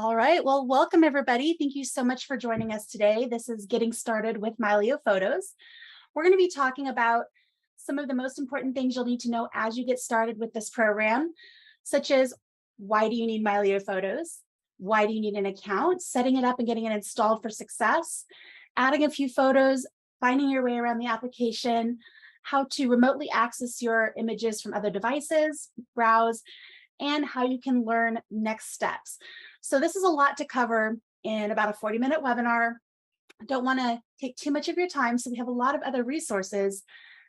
All right, well, welcome everybody. Thank you so much for joining us today. This is Getting Started with Mylio Photos. We're going to be talking about some of the most important things you'll need to know as you get started with this program, such as why do you need Mylio Photos? Why do you need an account? Setting it up and getting it installed for success, adding a few photos, finding your way around the application, how to remotely access your images from other devices, browse, and how you can learn next steps. So this is a lot to cover in about a 40-minute webinar. I don't want to take too much of your time, so we have a lot of other resources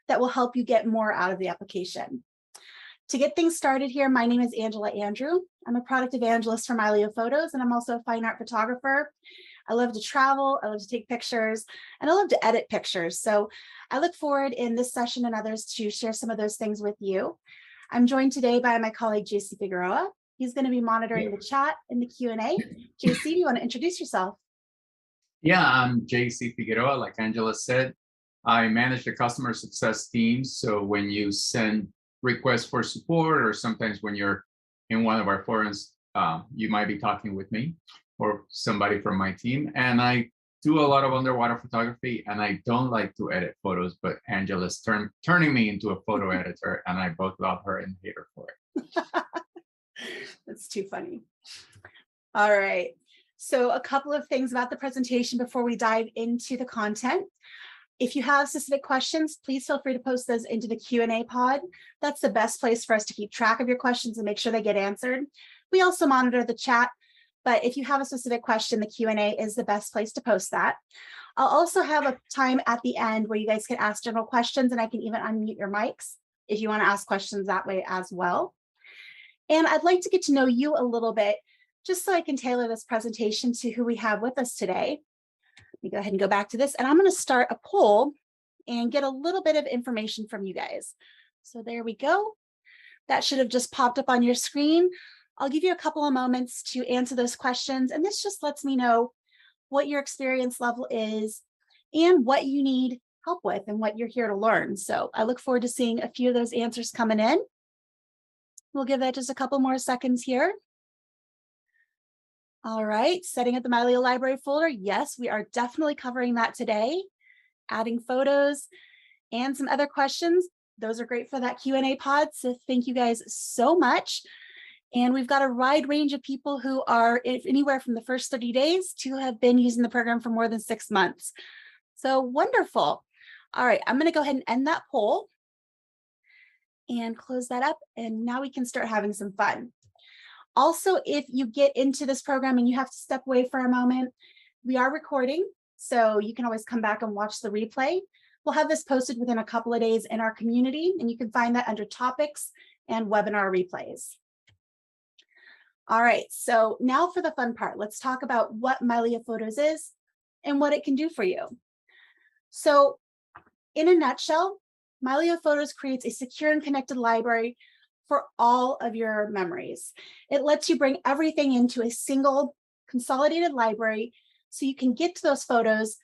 that will help you get more out of the application. To get things started here, my name is Angela Andrew. I'm a product evangelist for Mylio Photos, and I'm also a fine art photographer. I love to travel, I love to take pictures, and I love to edit pictures. So I look forward in this session and others to share some of those things with you. I'm joined today by my colleague, JC Figueroa. He's going to be monitoring the chat and the Q&A. JC, do you want to introduce yourself? Yeah, I'm JC Figueroa. Like Angela said, I manage the customer success team. So when you send requests for support, or sometimes when you're in one of our forums, you might be talking with me or somebody from my team. And I do a lot of underwater photography, and I don't like to edit photos, but Angela's turning me into a photo editor, and I both love her and hate her for it. That's too funny. All right. So a couple of things about the presentation before we dive into the content. If you have specific questions, please feel free to post those into the Q&A pod. That's the best place for us to keep track of your questions and make sure they get answered. We also monitor the chat, but if you have a specific question, the Q&A is the best place to post that. I'll also have a time at the end where you guys can ask general questions, and I can even unmute your mics if you want to ask questions that way as well. And I'd like to get to know you a little bit, just so I can tailor this presentation to who we have with us today. Let me go ahead and go back to this, and I'm going to start a poll and get a little bit of information from you guys. So there we go. That should have just popped up on your screen. I'll give you a couple of moments to answer those questions, and this just lets me know what your experience level is and what you need help with and what you're here to learn. So I look forward to seeing a few of those answers coming in. We'll give that just a couple more seconds here. All right, setting up the Mylio library folder. Yes, we are definitely covering that today. Adding photos and some other questions. Those are great for that Q&A pod. So thank you guys so much. And we've got a wide range of people who are anywhere from the first 30 days to have been using the program for more than 6 months. So wonderful. All right, I'm going to go ahead and end that poll and close that up. And now we can start having some fun. Also, if you get into this program and you have to step away for a moment, we are recording, so you can always come back and watch the replay. We'll have this posted within a couple of days in our community, and you can find that under topics and webinar replays. All right, so now for the fun part. Let's talk about what Mylio Photos is and what it can do for you. So in a nutshell, Mylio Photos creates a secure and connected library for all of your memories. It lets you bring everything into a single consolidated library so you can get to those photos,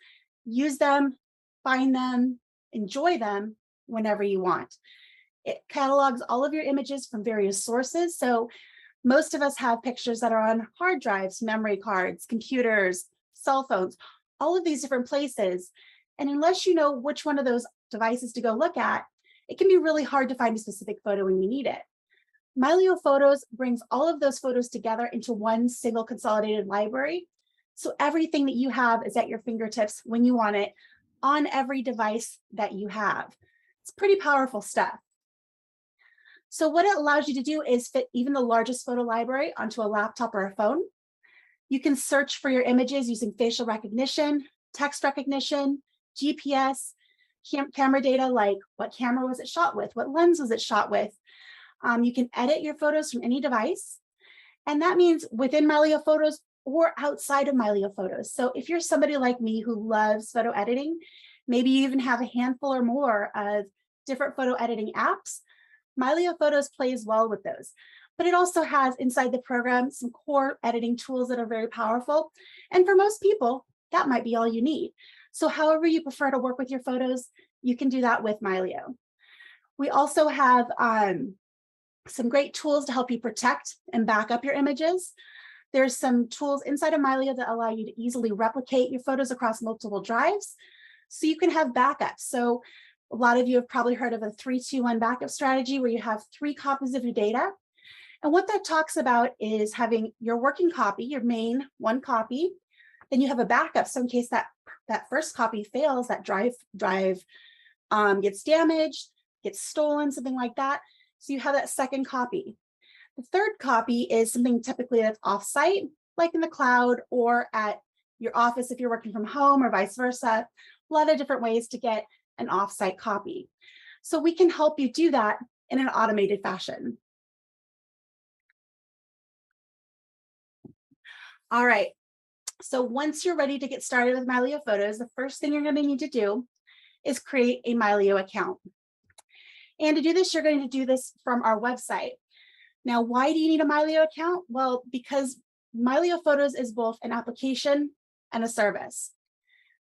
use them, find them, enjoy them whenever you want. It catalogs all of your images from various sources. So most of us have pictures that are on hard drives, memory cards, computers, cell phones, all of these different places. And unless you know which one of those devices to go look at, it can be really hard to find a specific photo when you need it. Mylio Photos brings all of those photos together into one single consolidated library. So everything that you have is at your fingertips when you want it on every device that you have. It's pretty powerful stuff. So what it allows you to do is fit even the largest photo library onto a laptop or a phone. You can search for your images using facial recognition, text recognition, GPS, camera data like what camera was it shot with, what lens was it shot with. You can edit your photos from any device. And that means within Mylio Photos or outside of Mylio Photos. So if you're somebody like me who loves photo editing, maybe you even have a handful or more of different photo editing apps, Mylio Photos plays well with those. But it also has inside the program some core editing tools that are very powerful. And for most people, that might be all you need. So however you prefer to work with your photos, you can do that with Mylio. We also have some great tools to help you protect and back up your images. There's some tools inside of Mylio that allow you to easily replicate your photos across multiple drives so you can have backups. So a lot of you have probably heard of a 3-2-1 backup strategy where you have 3 copies of your data. And what that talks about is having your working copy, your main one copy, then you have a backup. So in case that first copy fails, that drive gets damaged, gets stolen, something like that. So you have that second copy. The third copy is something typically that's offsite, like in the cloud or at your office if you're working from home or vice versa. A lot of different ways to get an offsite copy. So we can help you do that in an automated fashion. All right. So once you're ready to get started with Mylio Photos, the first thing you're going to need to do is create a Mylio account. And to do this, you're going to do this from our website. Now, why do you need a Mylio account? Well, because Mylio Photos is both an application and a service.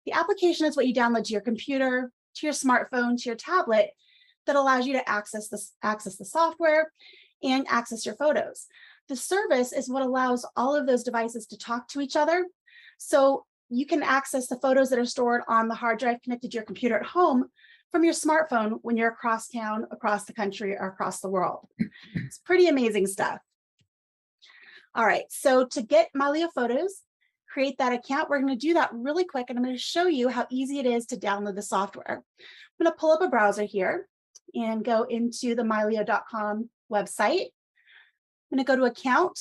The application is what you download to your computer, to your smartphone, to your tablet that allows you to access the software and access your photos. The service is what allows all of those devices to talk to each other. So you can access the photos that are stored on the hard drive connected to your computer at home from your smartphone when you're across town, across the country, or across the world. It's pretty amazing stuff. All right, so to get Mylio Photos, create that account. We're going to do that really quick, and I'm going to show you how easy it is to download the software. I'm going to pull up a browser here and go into the mylio.com website. I'm going to go to account.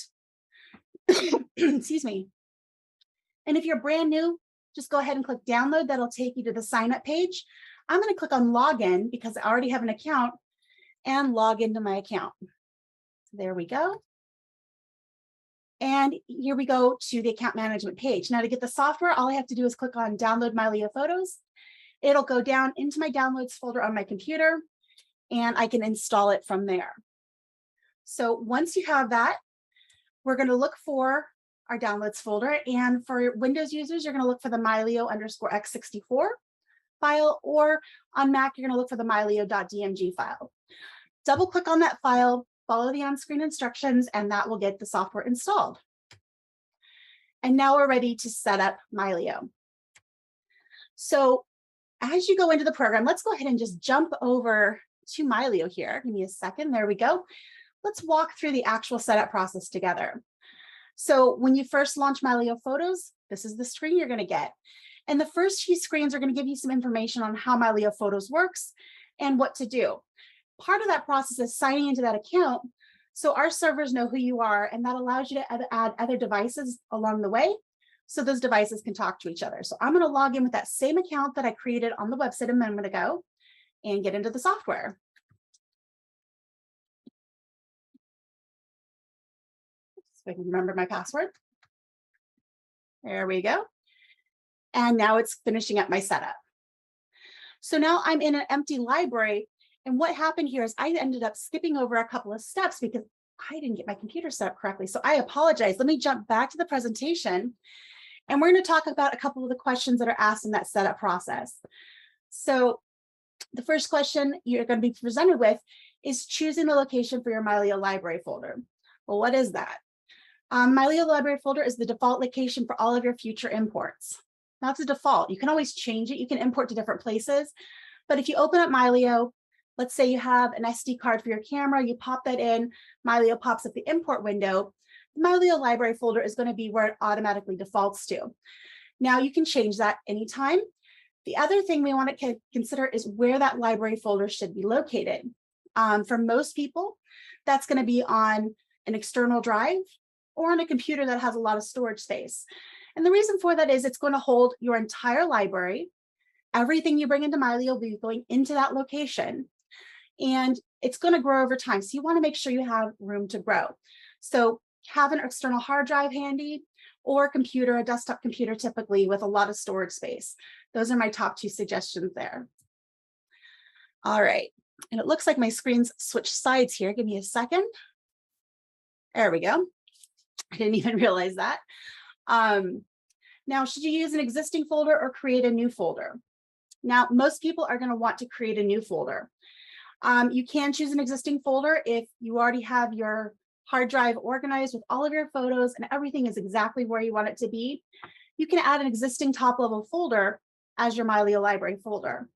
Excuse me. And if you're brand new, just go ahead and click download. That'll take you to the sign up page. I'm going to click on login because I already have an account and log into my account. There we go. And here we go to the account management page. Now to get the software, all I have to do is click on download Mylio Photos. It'll go down into my downloads folder on my computer and I can install it from there. So once you have that, we're going to look for our downloads folder. And for Windows users, you're going to look for the Mylio_x64 file, or on Mac, you're going to look for the mylio.dmg file. Double click on that file, follow the on-screen instructions, and that will get the software installed. And now we're ready to set up Mylio. So as you go into the program, let's go ahead and just jump over to Mylio here. Give me a second. There we go. Let's walk through the actual setup process together. So when you first launch Mylio Photos, this is the screen you're going to get. And the first few screens are going to give you some information on how Mylio Photos works and what to do. Part of that process is signing into that account so our servers know who you are, and that allows you to add other devices along the way so those devices can talk to each other. So I'm going to log in with that same account that I created on the website a moment ago and get into the software. So I can remember my password. There we go. And now it's finishing up my setup. So now I'm in an empty library. And what happened here is I ended up skipping over a couple of steps because I didn't get my computer set up correctly. So I apologize. Let me jump back to the presentation. And we're going to talk about a couple of the questions that are asked in that setup process. So the first question you're going to be presented with is choosing the location for your Mylio library folder. Well, what is that? Mylio library folder is the default location for all of your future imports. That's a default. You can always change it. You can import to different places. But if you open up Mylio, let's say you have an SD card for your camera, you pop that in, Mylio pops up the import window. The Mylio library folder is going to be where it automatically defaults to. Now you can change that anytime. The other thing we want to consider is where that library folder should be located. For most people, that's going to be on an external drive or on a computer that has a lot of storage space. And the reason for that is it's going to hold your entire library. Everything you bring into Mylio will be going into that location. And it's going to grow over time. So you want to make sure you have room to grow. So have an external hard drive handy, or a desktop computer typically with a lot of storage space. Those are my top 2 suggestions there. All right. And it looks like my screen's switched sides here. Give me a second. There we go. I didn't even realize that. Now, should you use an existing folder or create a new folder? Now, most people are going to want to create a new folder. You can choose an existing folder if you already have your hard drive organized with all of your photos and everything is exactly where you want it to be, you can add an existing top level folder as your Mylio library folder.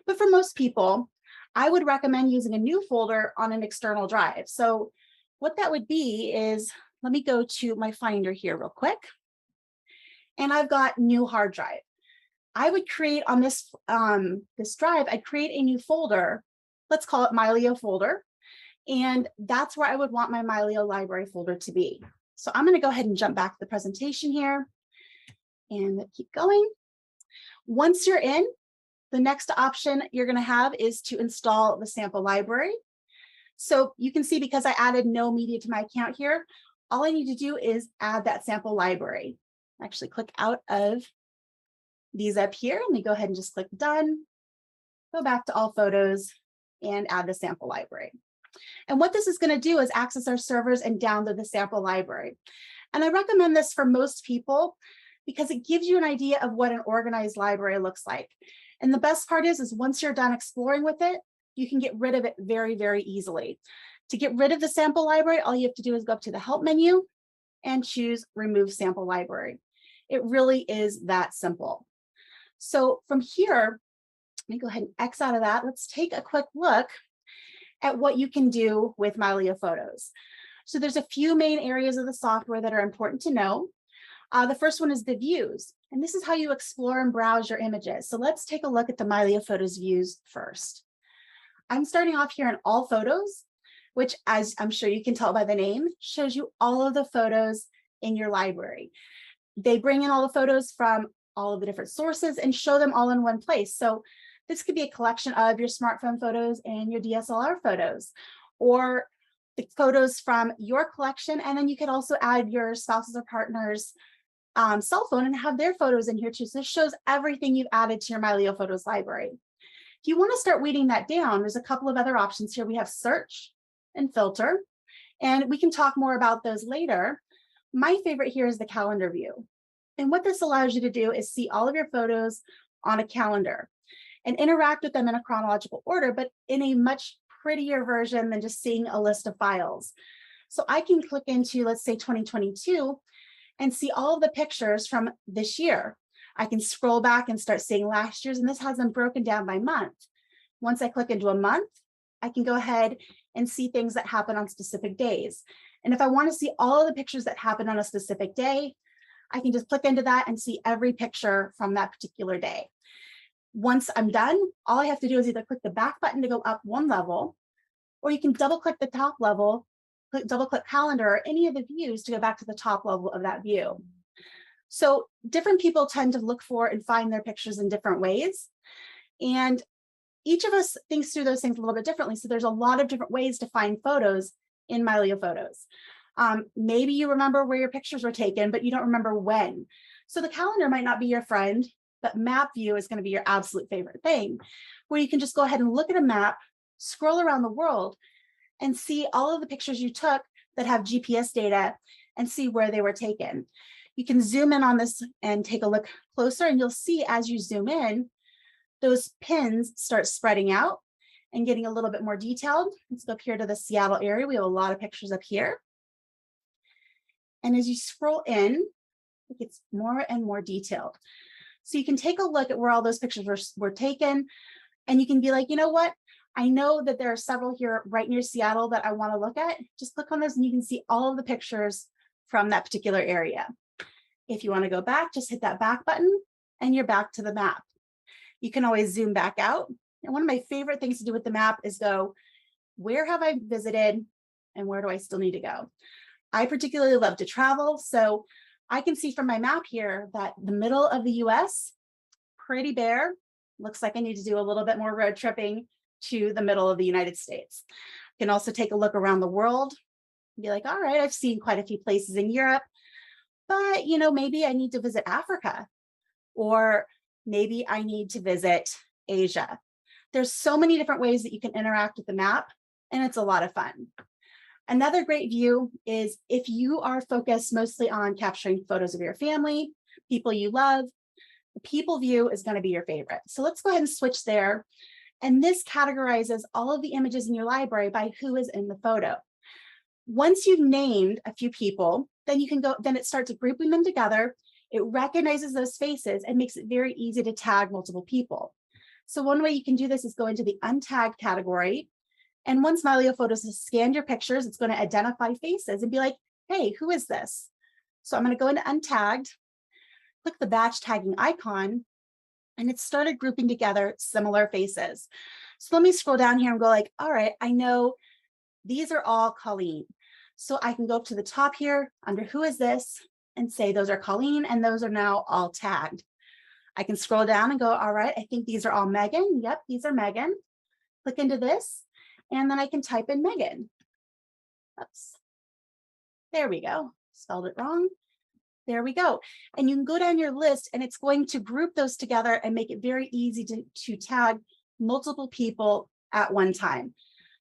But for most people, I would recommend using a new folder on an external drive. So what that would be is, let me go to my Finder here real quick. And I've got new hard drive. I would create on this drive, I'd create a new folder. Let's call it Mylio folder. And that's where I would want my Mylio library folder to be. So I'm going to go ahead and jump back to the presentation here and keep going. Once you're in, the next option you're going to have is to install the sample library. So you can see, because I added no media to my account here, all I need to do is add that sample library. Actually click out of these up here. Let me go ahead and just click done, go back to all photos and add the sample library. And what this is going to do is access our servers and download the sample library. And I recommend this for most people because it gives you an idea of what an organized library looks like. And the best part is once you're done exploring with it, you can get rid of it very, very easily. To get rid of the sample library, all you have to do is go up to the help menu and choose remove sample library. It really is that simple. So from here, let me go ahead and X out of that. Let's take a quick look at what you can do with Mylio Photos. So there's a few main areas of the software that are important to know. The first one is the views, and this is how you explore and browse your images. So let's take a look at the Mylio Photos views first. I'm starting off here in all photos, which, as I'm sure you can tell by the name, shows you all of the photos in your library. They bring in all the photos from all of the different sources and show them all in one place. So this could be a collection of your smartphone photos and your DSLR photos, or the photos from your collection. And then you could also add your spouse's or partner's cell phone and have their photos in here too. So this shows everything you've added to your Mylio Photos library. If you want to start weeding that down, there's a couple of other options here. We have search and filter, and we can talk more about those later. My favorite here is the calendar view. And what this allows you to do is see all of your photos on a calendar and interact with them in a chronological order, but in a much prettier version than just seeing a list of files. So I can click into, let's say, 2022 and see all of the pictures from this year. I can scroll back and start seeing last year's, and this has them broken down by month. Once I click into a month, I can go ahead and see things that happen on specific days. And if I want to see all of the pictures that happen on a specific day, I can just click into that and see every picture from that particular day. Once I'm done, all I have to do is either click the back button to go up one level, or you can double click the top level, double click calendar or any of the views to go back to the top level of that view. So different people tend to look for and find their pictures in different ways. And each of us thinks through those things a little bit differently. So there's a lot of different ways to find photos in Mylio Photos. Maybe you remember where your pictures were taken, but you don't remember when. So the calendar might not be your friend, but map view is going to be your absolute favorite thing, where you can just go ahead and look at a map, scroll around the world, and see all of the pictures you took that have GPS data and see where they were taken. You can zoom in on this and take a look closer, and you'll see as you zoom in, those pins start spreading out and getting a little bit more detailed. Let's go up here to the Seattle area. We have a lot of pictures up here. And as you scroll in, it gets more and more detailed. So you can take a look at where all those pictures were taken, and you can be like, you know what? I know that there are several here right near Seattle that I want to look at. Just click on those and you can see all of the pictures from that particular area. If you want to go back, just hit that back button and you're back to the map. You can always zoom back out. And one of my favorite things to do with the map is go, where have I visited and where do I still need to go? I particularly love to travel, so I can see from my map here that the middle of the US, pretty bare. Looks like I need to do a little bit more road tripping to the middle of the United States. You can also take a look around the world and be like, all right, I've seen quite a few places in Europe, but maybe I need to visit Africa, or maybe I need to visit Asia. There's so many different ways that you can interact with the map, and it's a lot of fun. Another great view is if you are focused mostly on capturing photos of your family, people you love, the people view is going to be your favorite. So let's go ahead and switch there. And this categorizes all of the images in your library by who is in the photo. Once you've named a few people, then you can go, then it starts grouping them together. It recognizes those faces and makes it very easy to tag multiple people. So one way you can do this is go into the untagged category. And once Mylio Photos has scanned your pictures, it's going to identify faces and be like, hey, who is this? So I'm going to go into untagged, click the batch tagging icon, and it started grouping together similar faces. So let me scroll down here and go like, all right, I know these are all Colleen. So I can go up to the top here under who is this and say those are Colleen, and those are now all tagged. I can scroll down and go, all right, I think these are all Megan. Yep, these are Megan. Click into this, and then I can type in Megan. Oops. There we go. Spelled it wrong. There we go. And you can go down your list and it's going to group those together and make it very easy to tag multiple people at one time.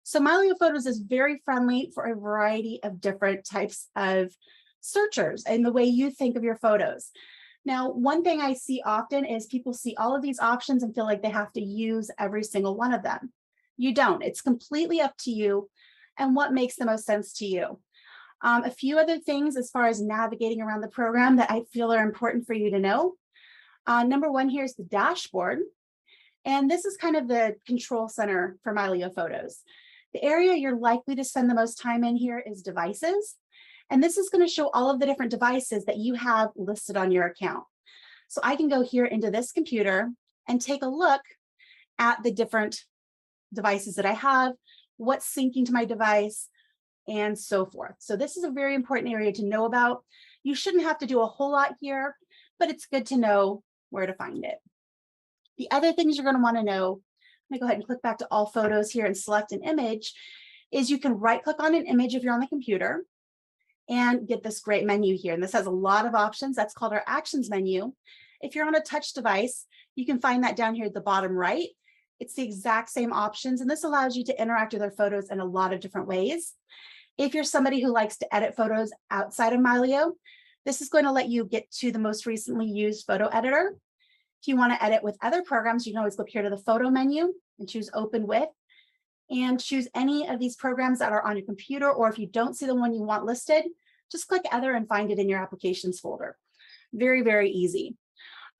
So Mylio Photos is very friendly for a variety of different types of searchers and the way you think of your photos. Now, one thing I see often is people see all of these options and feel like they have to use every single one of them. You don't. It's completely up to you and what makes the most sense to you. A few other things as far as navigating around the program that I feel are important for you to know. Number one here is the dashboard. And this is kind of the control center for Mylio Photos. The area you're likely to spend the most time in here is devices. And this is going to show all of the different devices that you have listed on your account. So I can go here into this computer and take a look at the different devices that I have, what's syncing to my device, and so forth. So this is a very important area to know about. You shouldn't have to do a whole lot here, but it's good to know where to find it. The other things you're going to want to know, let me go ahead and click back to all photos here and select an image, is you can right click on an image if you're on the computer and get this great menu here. And this has a lot of options. That's called our actions menu. If you're on a touch device, you can find that down here at the bottom right. It's the exact same options, and this allows you to interact with our photos in a lot of different ways. If you're somebody who likes to edit photos outside of Mylio, this is going to let you get to the most recently used photo editor. If you want to edit with other programs, you can always go up here to the photo menu and choose open with, and choose any of these programs that are on your computer, or if you don't see the one you want listed, just click other and find it in your applications folder. Very, very easy.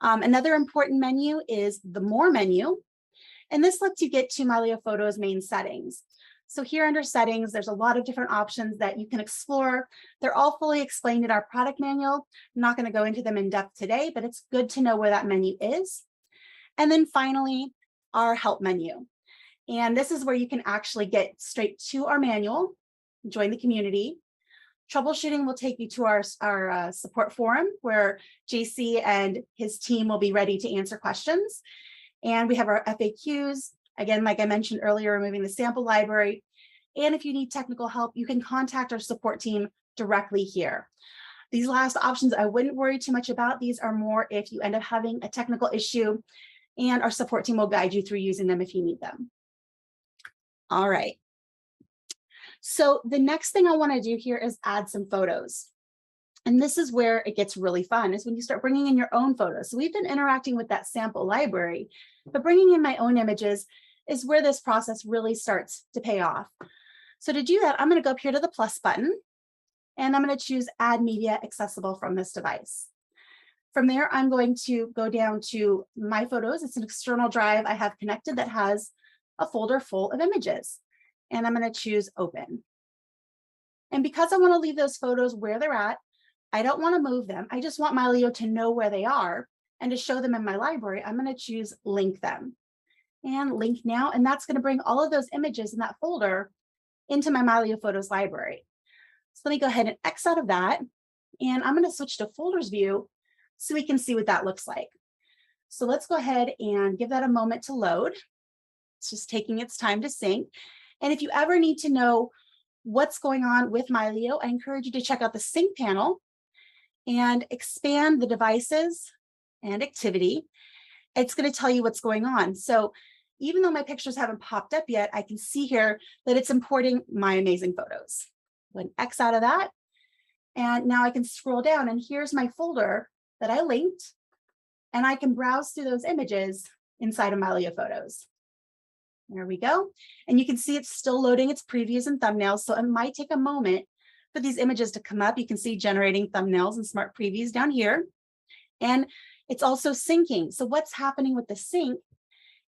Another important menu is the more menu, and this lets you get to Mylio Photos main settings. So here under settings, there's a lot of different options that you can explore. They're all fully explained in our product manual. I'm not going to go into them in depth today, but it's good to know where that menu is. And then finally, our help menu. And this is where you can actually get straight to our manual, join the community. Troubleshooting will take you to our support forum where JC and his team will be ready to answer questions. And we have our FAQs. Again, like I mentioned earlier, removing the sample library. And if you need technical help, you can contact our support team directly here. These last options, I wouldn't worry too much about. These are more if you end up having a technical issue, and our support team will guide you through using them if you need them. All right. So the next thing I want to do here is add some photos. And this is where it gets really fun, is when you start bringing in your own photos. So we've been interacting with that sample library, but bringing in my own images is where this process really starts to pay off. So to do that, I'm going to go up here to the plus button, and I'm going to choose Add Media Accessible from this device. From there, I'm going to go down to My Photos. It's an external drive I have connected that has a folder full of images, and I'm going to choose Open. And because I want to leave those photos where they're at, I don't want to move them. I just want Mylio to know where they are and to show them in my library. I'm going to choose Link Them and Link Now, and that's going to bring all of those images in that folder into my Mylio Photos library. So let me go ahead and X out of that, and I'm going to switch to Folders View so we can see what that looks like. So let's go ahead and give that a moment to load. It's just taking its time to sync. And if you ever need to know what's going on with Mylio, I encourage you to check out the sync panel and expand the devices and activity. It's going to tell you what's going on. So even though my pictures haven't popped up yet, I can see here that it's importing my amazing photos. Go ahead and X out of that. And now I can scroll down, and here's my folder that I linked, and I can browse through those images inside of Mylio Photos. There we go. And you can see it's still loading its previews and thumbnails, so it might take a moment for these images to come up, you can see generating thumbnails and smart previews down here. And it's also syncing. So what's happening with the sync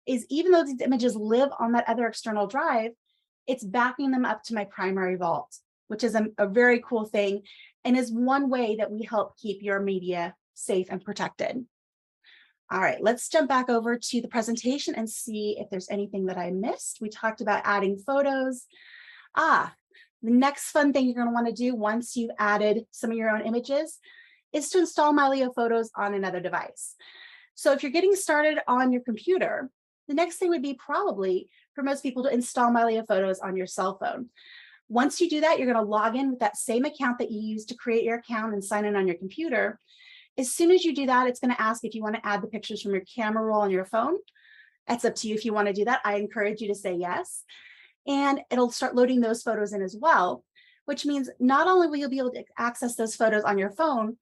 is even though these images live on that other external drive, it's backing them up to my primary vault, which is a very cool thing and is one way that we help keep your media safe and protected. All right, let's jump back over to the presentation and see if there's anything that I missed. We talked about adding photos. The next fun thing you're going to want to do once you've added some of your own images is to install Mylio Photos on another device. So if you're getting started on your computer, the next thing would be probably for most people to install Mylio Photos on your cell phone. Once you do that, you're going to log in with that same account that you used to create your account and sign in on your computer. As soon as you do that, it's going to ask if you want to add the pictures from your camera roll on your phone. That's up to you if you want to do that. I encourage you to say yes. And it'll start loading those photos in as well, which means not only will you be able to access those photos on your phone,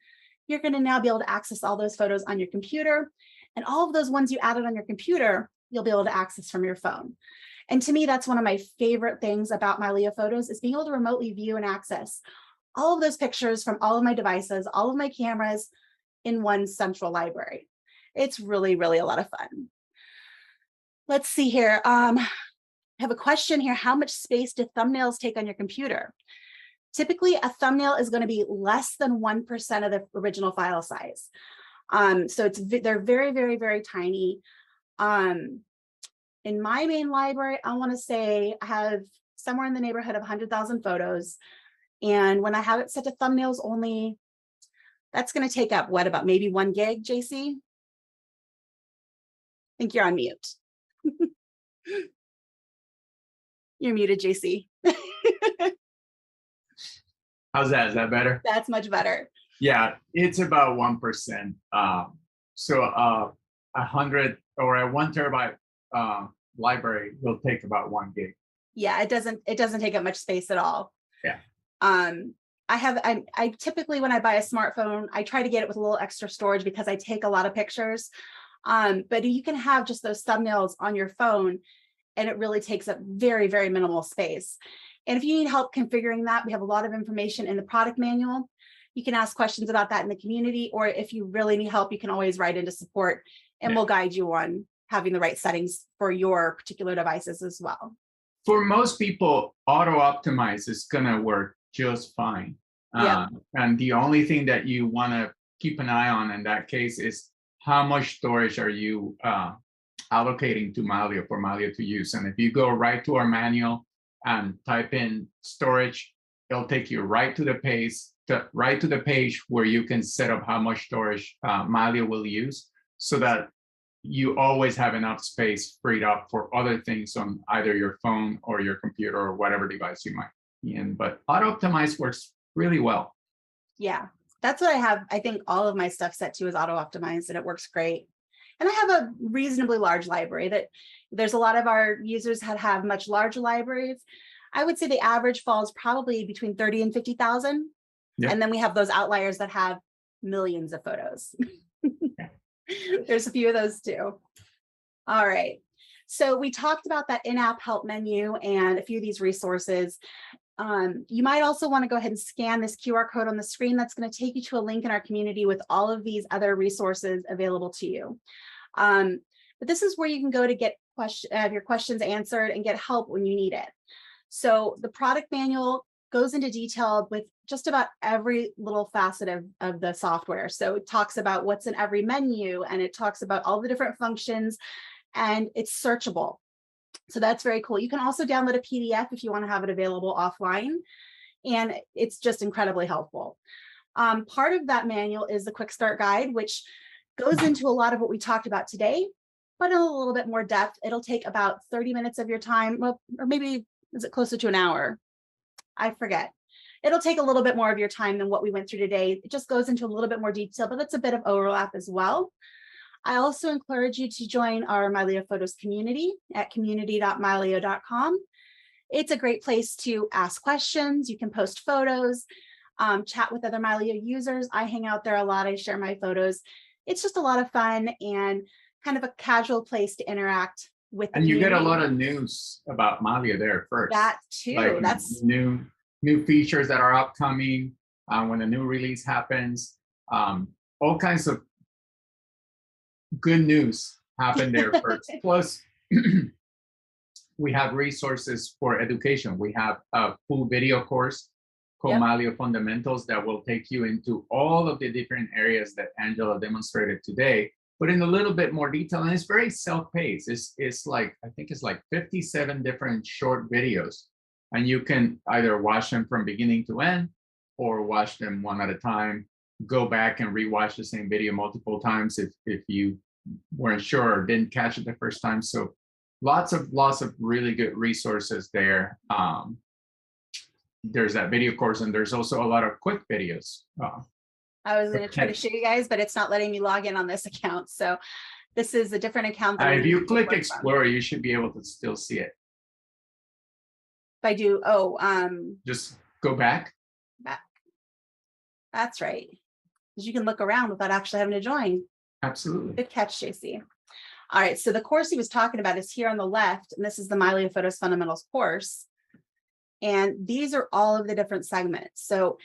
you're going to now be able to access all those photos on your computer. And all of those ones you added on your computer, you'll be able to access from your phone. And to me, that's one of my favorite things about Mylio Photos is being able to remotely view and access all of those pictures from all of my devices, all of my cameras in one central library. It's really, really a lot of fun. Let's see here. I have a question here. How much space do thumbnails take on your computer? Typically, a thumbnail is going to be less than 1% of the original file size. So they're very, very, very tiny. In my main library, I want to say I have somewhere in the neighborhood of 100,000 photos. And when I have it set to thumbnails only, that's going to take up what, about maybe 1 gig, JC? I think you're on mute. You're muted, JC. How's that? Is that better? That's much better. Yeah, it's about 1%. So 100 or a 1 terabyte library will take about 1 gig. Yeah, it doesn't take up much space at all. Yeah. I typically, when I buy a smartphone, I try to get it with a little extra storage because I take a lot of pictures. But you can have just those thumbnails on your phone and it really takes up very, very minimal space. And if you need help configuring that, we have a lot of information in the product manual. You can ask questions about that in the community, or if you really need help, you can always write into support and we'll guide you on having the right settings for your particular devices as well. For most people, auto optimize is going to work just fine. And the only thing that you want to keep an eye on in that case is how much storage are you allocating to Mylio for Mylio to use. And if you go right to our manual and type in storage, it'll take you right to the page where you can set up how much storage Mylio will use, so that you always have enough space freed up for other things on either your phone or your computer or whatever device you might be in. But auto optimize works really well. Yeah, that's what I have. I think all of my stuff set to is auto optimized and it works great. And I have a reasonably large library. That there's a lot of our users that have much larger libraries. I would say the average falls probably between 30 and 50,000. Yep. And then we have those outliers that have millions of photos. There's a few of those too. All right. So we talked about that in-app help menu and a few of these resources. You might also want to go ahead and scan this QR code on the screen. That's going to take you to a link in our community with all of these other resources available to you. But this is where you can go to get your questions answered and get help when you need it. So the product manual goes into detail with just about every little facet of the software. So it talks about what's in every menu and it talks about all the different functions and it's searchable. So that's very cool. You can also download a PDF if you want to have it available offline, and it's just incredibly helpful. Part of that manual is the quick start guide, which goes into a lot of what we talked about today, but in a little bit more depth. It'll take about 30 minutes of your time, well, or maybe is it closer to an hour? I forget. It'll take a little bit more of your time than what we went through today. It just goes into a little bit more detail, but that's a bit of overlap as well. I also encourage you to join our Mylio Photos community at community.mylio.com. It's a great place to ask questions. You can post photos, chat with other Mylio users. I hang out there a lot. I share my photos. It's just a lot of fun and kind of a casual place to interact with the And you community. get a lot of news about Mylio there first. That too. Like that's new new features that are upcoming, when a new release happens. All kinds of good news happen there first. Plus, we have resources for education. We have a full video course called Yep. Mylio Fundamentals that will take you into all of the different areas that Angela demonstrated today, but in a little bit more detail. And it's very self-paced. It's like, I think it's like 57 different short videos. And you can either watch them from beginning to end or watch them one at a time. Go back and rewatch the same video multiple times if you weren't sure or didn't catch it the first time. So lots of really good resources there. There's that video course, and there's also a lot of quick videos. I was going to try to Okay. show you guys, but it's not letting me log in on this account. So this is a different account. That If we you need to click work from. Explore, you should be able to still see it. If I do, Just go back. back. That's right. Because you can look around without actually having to join. Absolutely. Good catch, JC. All right, so the course he was talking about is here on the left, and this is the Mylio Photos Fundamentals course. And these are all of the different segments. So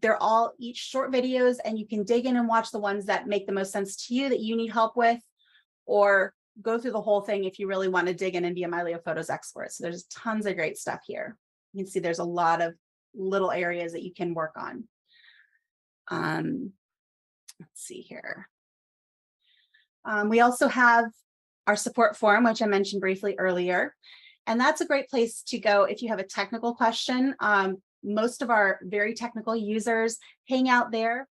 they're all each short videos, and you can dig in and watch the ones that make the most sense to you that you need help with, or go through the whole thing if you really want to dig in and be a Mylio Photos expert. So there's tons of great stuff here. You can see there's a lot of little areas that you can work on. Let's see here. We also have our support forum, which I mentioned briefly earlier. And that's a great place to go if you have a technical question. Most of our very technical users hang out there,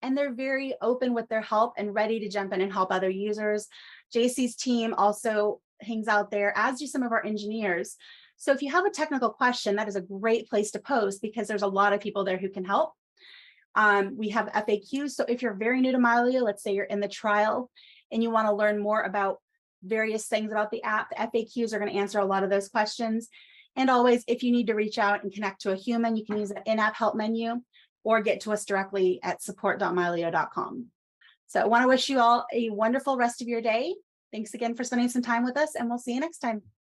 and they're very open with their help and ready to jump in and help other users. JC's team also hangs out there, as do some of our engineers. So if you have a technical question, that is a great place to post because there's a lot of people there who can help. We have FAQs. So if you're very new to Mylio, let's say you're in the trial and you want to learn more about various things about the app, the FAQs are going to answer a lot of those questions. And always, if you need to reach out and connect to a human, you can use the in-app help menu or get to us directly at support.mylio.com. So I want to wish you all a wonderful rest of your day. Thanks again for spending some time with us, and we'll see you next time.